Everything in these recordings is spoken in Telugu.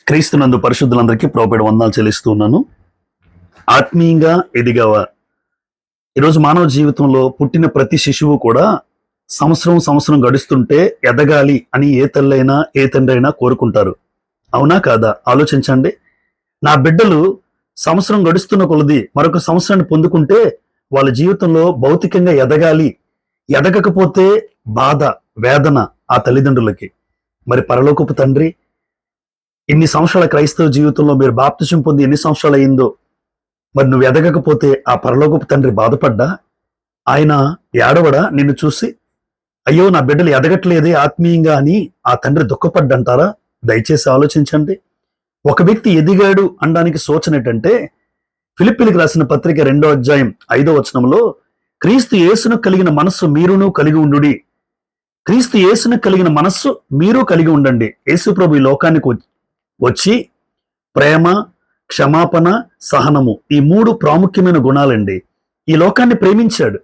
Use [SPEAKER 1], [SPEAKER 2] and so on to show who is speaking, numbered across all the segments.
[SPEAKER 1] క్రీస్తునందు పరిశుద్ధులందరికీ ప్రభుపేట వందనాలు చెల్లిస్తూ ఉన్నాను. ఆత్మీయంగా ఎదిగావా? ఈరోజు మానవ జీవితంలో పుట్టిన ప్రతి శిశువు కూడా సంవత్సరం గడుస్తుంటే ఎదగాలి అని ఏ తల్లైనా ఏ తండ్రి అయినా కోరుకుంటారు. అవునా కాదా? ఆలోచించండి. నా బిడ్డలు సంవత్సరం గడుస్తున్న కొలది మరొక సంవత్సరాన్ని పొందుకుంటే వాళ్ళ జీవితంలో భౌతికంగా ఎదగాలి. ఎదగకపోతే బాధ, వేదన ఆ తల్లిదండ్రులకి. మరి పరలోకపు తండ్రి ఇన్ని సంవత్సరాల క్రైస్తవ జీవితంలో మీరు బాప్తిసం పొంది ఎన్ని సంవత్సరాలు అయిందో, మరి నువ్వు ఎదగకపోతే ఆ పరలోకపు తండ్రి బాధపడ్డా? ఆయన ఏడవడా నిన్ను చూసి? అయ్యో నా బిడ్డలు ఎదగట్లేదే ఆత్మీయంగా అని ఆ తండ్రి దుఃఖపడ్డంటారా? దయచేసి ఆలోచించండి. ఒక వ్యక్తి ఎదిగాడు అనడానికి సూచన ఏంటంటే, ఫిలిప్పీలకు రాసిన పత్రిక 2వ అధ్యాయం 5వ వచనంలో, క్రీస్తు యేసును కలిగిన మనస్సు మీరును కలిగి ఉండుడి. క్రీస్తు యేసును కలిగిన మనస్సు మీరు కలిగి ఉండండి. యేసు ప్రభు ఈ లోకానికి వచ్చి ప్రేమ, క్షమాపణ, సహనము ఈ 3 ప్రాముఖ్యమైన గుణాలండి. ఈ లోకాన్ని ప్రేమించాడు.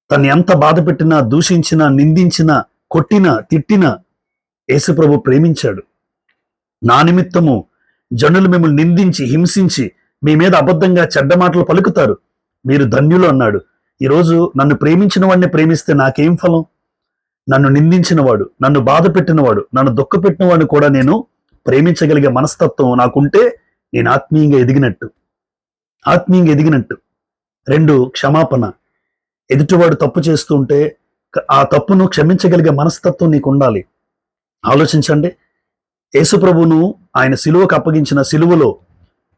[SPEAKER 1] తను ఎంత బాధ పెట్టినా, దూషించినా, నిందించినా, కొట్టినా, తిట్టినా యేసుప్రభు ప్రేమించాడు. నా నిమిత్తము జనులు మిమ్మల్ని నిందించి, హింసించి మీ మీద అబద్ధంగా చెడ్డ మాటలు పలుకుతారు, మీరు ధన్యులు అన్నాడు. ఈరోజు నన్ను ప్రేమించిన వాడిని ప్రేమిస్తే నాకేం ఫలం? నన్ను నిందించినవాడు, నన్ను బాధ పెట్టినవాడు, నన్ను దుఃఖపెట్టిన వాడిని కూడా నేను ప్రేమించగలిగే మనస్తత్వం నాకుంటే నేను ఆత్మీయంగా ఎదిగినట్టు. 2, క్షమాపణ. ఎదుటివాడు తప్పు చేస్తూ ఉంటే ఆ తప్పును క్షమించగలిగే మనస్తత్వం నీకు ఉండాలి. ఆలోచించండి. యేసుప్రభును ఆయన సిలువకు అప్పగించిన సిలువలో,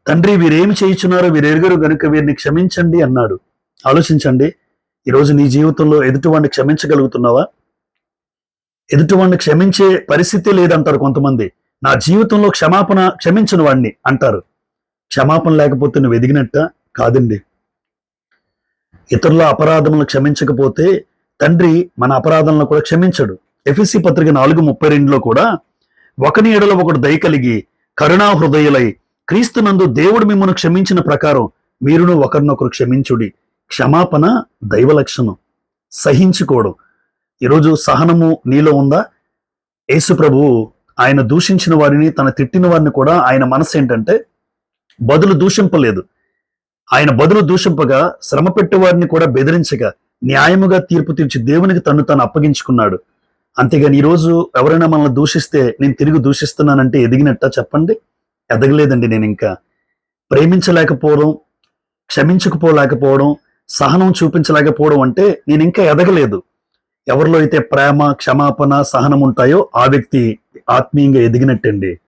[SPEAKER 1] తండ్రి వీరేమి చేయుచున్నారో వీరు ఎరుగరు గనుక వీరిని క్షమించండి అన్నాడు. ఆలోచించండి. ఈరోజు నీ జీవితంలో ఎదుటివాడిని క్షమించగలుగుతున్నావా? ఎదుటివాడిని క్షమించే పరిస్థితి లేదంటారు కొంతమంది. నా జీవితంలో క్షమించిన వాడిని అంటారు. క్షమాపణ లేకపోతే నువ్వు ఎదిగినట్ట కాదండి. ఇతరుల అపరాధములను క్షమించకపోతే తండ్రి మన అపరాధాలను కూడా క్షమించడు. ఎఫెసీ పత్రిక 4:32లో కూడా, ఒకని ఎడల ఒకడు దయ కలిగి కరుణా హృదయులై క్రీస్తునందు దేవుడు మిమ్మల్ని క్షమించిన ప్రకారం మీరును ఒకరినొకరు క్షమించుడి. క్షమాపణ దైవ లక్షణం. సహించుకోవడం. ఈరోజు సహనము నీలో ఉందా? యేసు ప్రభువు ఆయన దూషించిన వారిని, తన తిట్టిన వారిని కూడా ఆయన మనసు ఏంటంటే బదులు దూషింపలేదు. ఆయన బదులు దూషింపగా, శ్రమ పెట్టేవారిని కూడా బెదిరించగా, న్యాయముగా తీర్పు తీర్చి దేవునికి తను అప్పగించుకున్నాడు. అంతేగాని ఈరోజు ఎవరైనా మనల్ని దూషిస్తే నేను తిరిగి దూషిస్తున్నానంటే ఎదిగినట్ట చెప్పండి? ఎదగలేదండి. నేను ఇంకా ప్రేమించలేకపోవడం, క్షమించకపోలేకపోవడం, సహనం చూపించలేకపోవడం అంటే నేను ఇంకా ఎదగలేదు. ఎవరిలో అయితే ప్రేమ, క్షమాపణ, సహనం ఉంటాయో ఆ వ్యక్తి ఆత్మీయంగా ఎదిగినట్టండి.